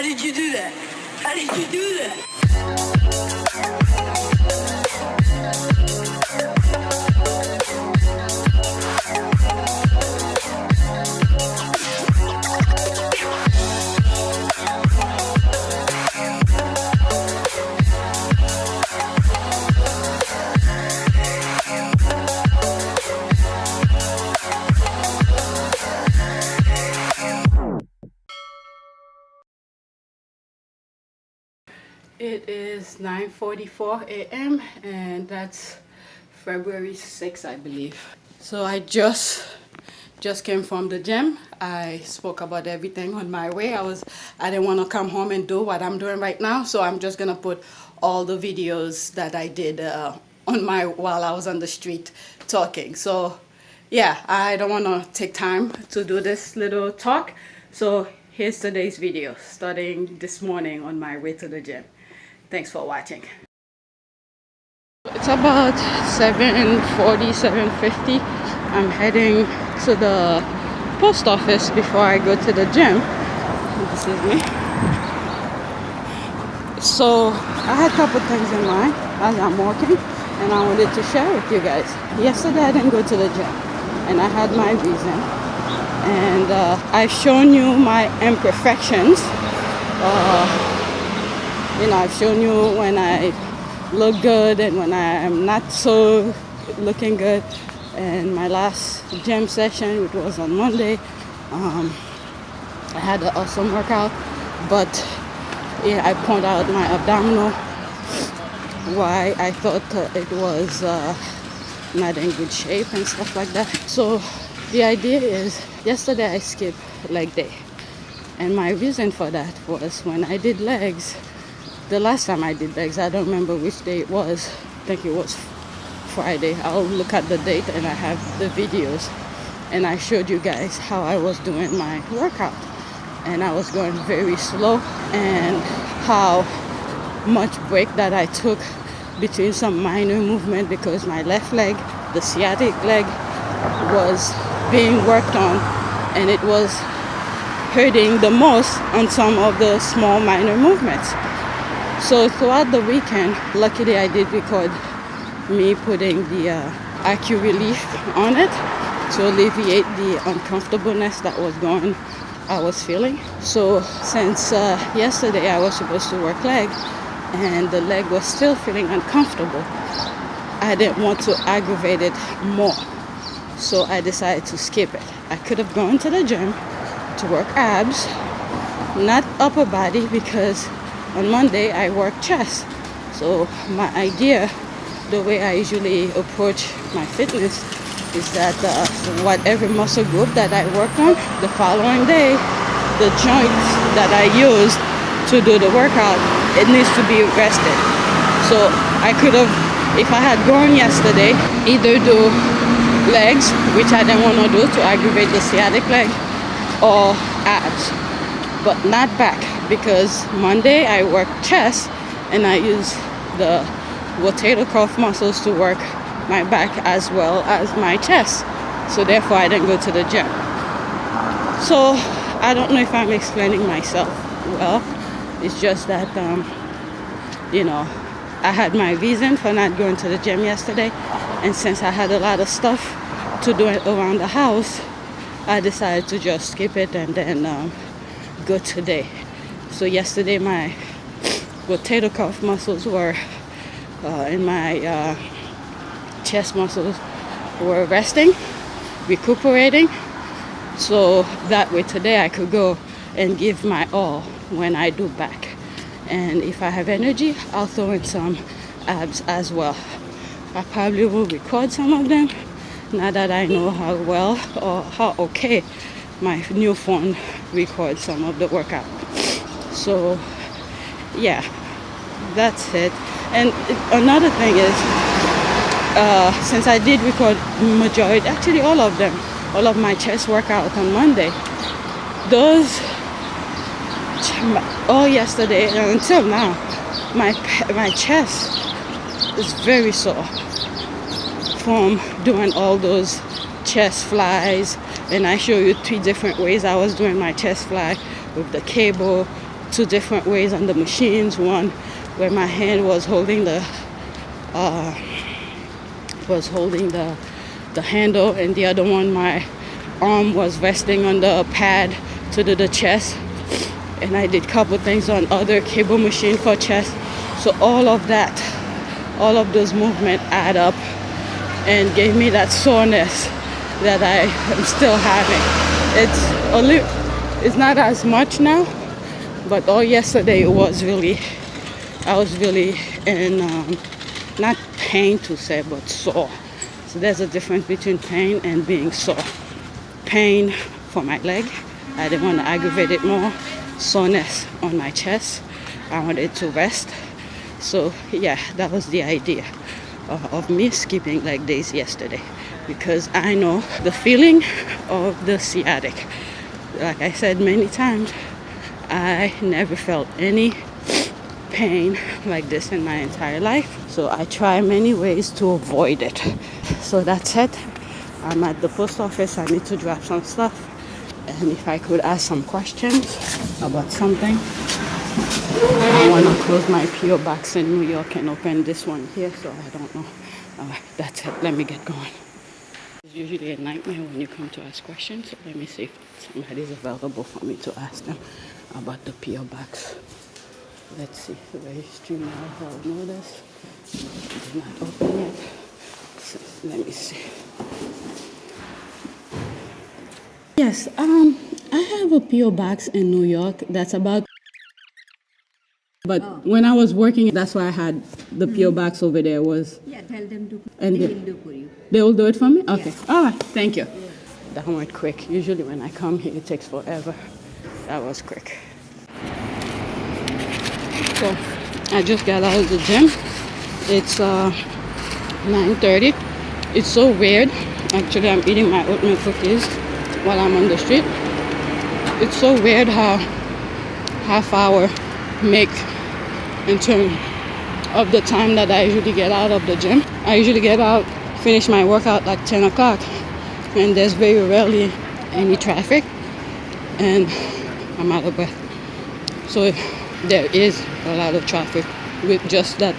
did you do that? How did you do that? It is 9:44 a.m. and that's February 6th, I believe. So I just came from the gym. I spoke about everything on my way. I didn't want to come home and do what I'm doing right now, so I'm just gonna put all the videos that I did while I was on the street talking. So yeah, I don't want to take time to do this little talk. So here's today's video, starting this morning on my way to the gym. Thanks for watching. It's about 7:40, 7:50. I'm heading to the post office before I go to the gym. This is me. So I had a couple things in mind as I'm walking, and I wanted to share with you guys. Yesterday I didn't go to the gym, and I had my reason. And I've shown you my imperfections. I've shown you when I look good and when I am not so looking good. And my last gym session, which was on Monday, I had an awesome workout. But yeah, I point out my abdominal, why I thought it was not in good shape and stuff like that. So the idea is, yesterday I skipped leg day. And my reason for that was when I did legs, the last time I did legs, I don't remember which day it was. I think it was Friday. I'll look at the date and I have the videos. And I showed you guys how I was doing my workout. And I was going very slow, and how much break that I took between some minor movement because my left leg, the sciatic leg, was being worked on, and it was hurting the most on some of the small minor movements. So throughout the weekend, luckily I did record me putting the AccuRelief on it to alleviate the uncomfortableness that I was feeling. So since yesterday I was supposed to work leg, and the leg was still feeling uncomfortable, I didn't want to aggravate it more. So I decided to skip it. I could have gone to the gym to work abs, not upper body, because on Monday I work chest. So my idea, the way I usually approach my fitness, is that whatever muscle group that I worked on, the following day, the joints that I used to do the workout, it needs to be rested. So I could have, if I had gone yesterday, either do legs, which I didn't want to do to aggravate the sciatic leg, or abs, but not back, because Monday I worked chest and I use the rotator cuff muscles to work my back as well as my chest. So therefore I didn't go to the gym. So I don't know if I'm explaining myself well. It's just that I had my reason for not going to the gym yesterday, and since I had a lot of stuff to do around the house, I decided to just skip it and then go today. So yesterday my rotator cuff muscles were and my chest muscles were resting, recuperating, so that way today I could go and give my all when I do back. And if I have energy, I'll throw in some abs as well. I probably will record some of them now that I know how well or how okay my new phone records some of the workout. So yeah, that's it. And another thing is, since I did record majority, actually all of them, all of my chest workout on Monday, those all yesterday and until now, my chest is very sore from doing all those chest flies. And I show you 3 different ways I was doing my chest fly, with the cable, two different ways on the machines. One where my hand was holding the handle, and the other one my arm was resting on the pad to do the chest. And I did a couple things on other cable machine for chest. So all of those movements add up and gave me that soreness that I am still having. It's not as much now, but all yesterday I was really in not pain to say, but sore. So there's a difference between pain and being sore. Pain for my leg, I didn't want to aggravate it more. Soreness on my chest, I wanted to rest. So yeah, that was the idea of me skipping leg days yesterday, because I know the feeling of the sciatic. Like I said many times, I never felt any pain like this in my entire life. So I try many ways to avoid it. So that's it. I'm at the post office. I need to drop some stuff. And if I could ask some questions about something. I want to close my P.O. box in New York and open this one here, so I don't know. That's it. Let me get going. It's usually a nightmare when you come to ask questions. So let me see if somebody's available for me to ask them about the P.O. box. Let's see. The registry now have notice. It's not open yet. So let me see. Yes, I have a P.O. box in New York that's about. But when I was working, that's why I had the P.O. box over there was. Yeah, tell them to. And They will do for you. They will do it for me? Okay. Yeah. All right. Thank you. Yeah. That went quick. Usually when I come here, it takes forever. That was quick. So I just got out of the gym. It's 9:30. It's so weird. Actually, I'm eating my oatmeal cookies while I'm on the street. It's so weird how half hour make in terms of the time that I usually get out of the gym. I usually get out, finish my workout like 10 o'clock, and there's very rarely any traffic, and I'm out of breath. So there is a lot of traffic with just that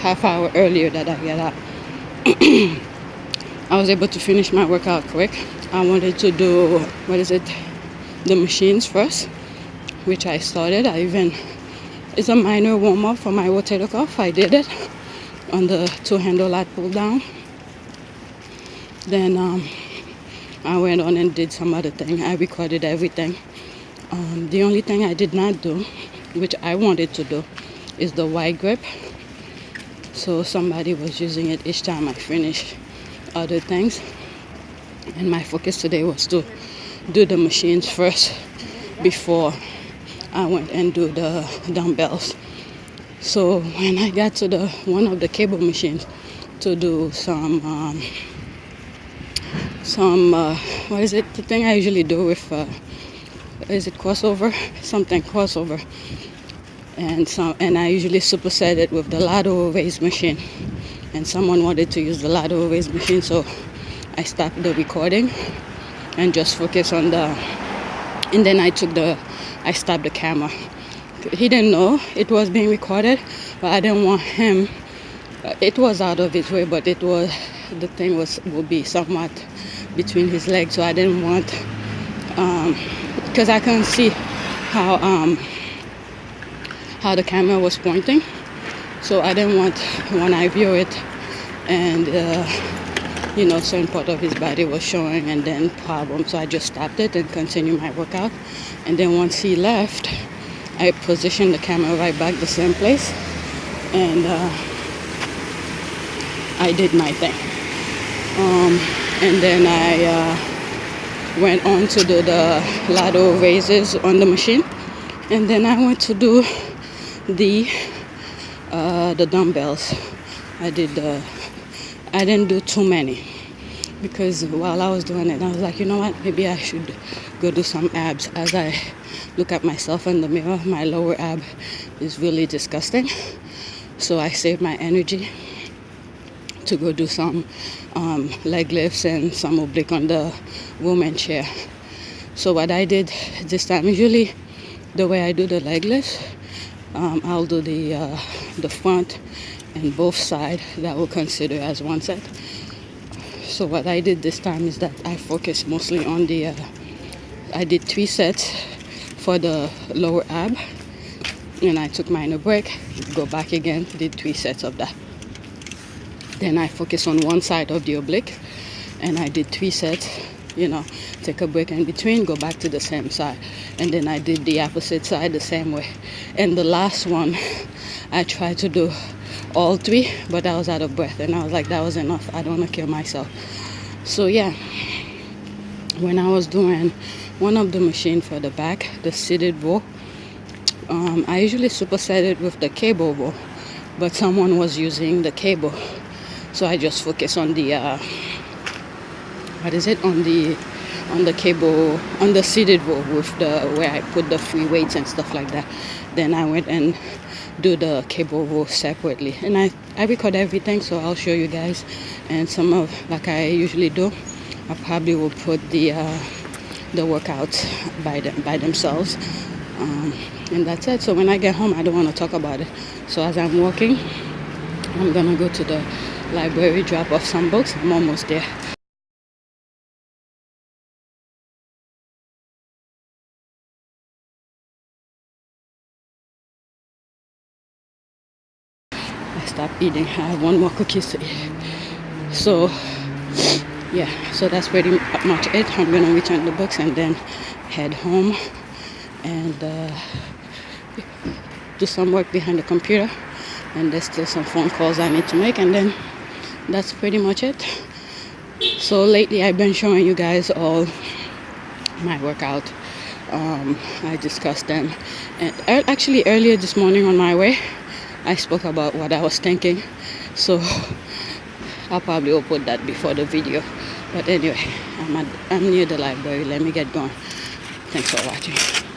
half hour earlier that I get out. I was able to finish my workout quick. I wanted to do, the machines first, which I started. It's a minor warm-up for my rotator cuff. I did it on the two-handle lat pull down. Then I went on and did some other thing. I recorded everything. The only thing I did not do, which I wanted to do, is the wide grip. So somebody was using it each time I finished other things. And my focus today was to do the machines first before I went and do the dumbbells. So when I got to one of the cable machines to do some the thing I usually do with crossover? Something crossover. And I usually superset it with the lateral raise machine. And someone wanted to use the lateral raise machine, so I stopped the recording and just focus on and then I stopped the camera. He didn't know it was being recorded, but I didn't want him, it was out of his way, but the thing would be somewhat between his legs, so I didn't want, because I couldn't see how the camera was pointing, so I didn't want when I view it and certain part of his body was showing and then problems. So I just stopped it and continued my workout. And then once he left, I positioned the camera right back the same place, and I did my thing. And then I went on to do the lateral raises on the machine, and then I went to do the dumbbells. I didn't do too many, because while I was doing it, I was like, you know what, maybe I should go do some abs. As I look at myself in the mirror, my lower ab is really disgusting. So I saved my energy to go do some leg lifts and some oblique on the woman chair. So what I did this time, usually the way I do the leg lifts, I'll do the front and both side. That will consider as one set. So what I did this time is that I focused mostly on I did 3 sets for the lower ab, and I took minor break, go back again, did 3 sets of that. Then I focused on one side of the oblique, and I did 3 sets, take a break in between, go back to the same side. And then I did the opposite side the same way. And the last one, I tried to do all 3, but I was out of breath, and I was like, that was enough. I don't want to kill myself. So yeah, when I was doing one of the machine for the back, the seated row, I usually superset it with the cable row, but someone was using the cable, so I just focus on the on the cable, on the seated row with where I put the free weights and stuff like that. Then I went and do the cable row separately, and I record everything, so I'll show you guys. And some of, like I usually do, I probably will put the workouts by themselves, and that's it. So when I get home, I don't want to talk about it. So as I'm walking, I'm gonna go to the library, drop off some books. I'm almost there. I stopped eating. I have 1 more cookies to eat. So yeah, so that's pretty much it. I'm gonna return the books and then head home and do some work behind the computer. And there's still some phone calls I need to make, and then that's pretty much it. So lately I've been showing you guys all my workout. I discussed them, and actually earlier this morning on my way I spoke about what I was thinking, so I'll probably will put that before the video. But anyway, I'm near the library. Let me get going. Thanks for watching.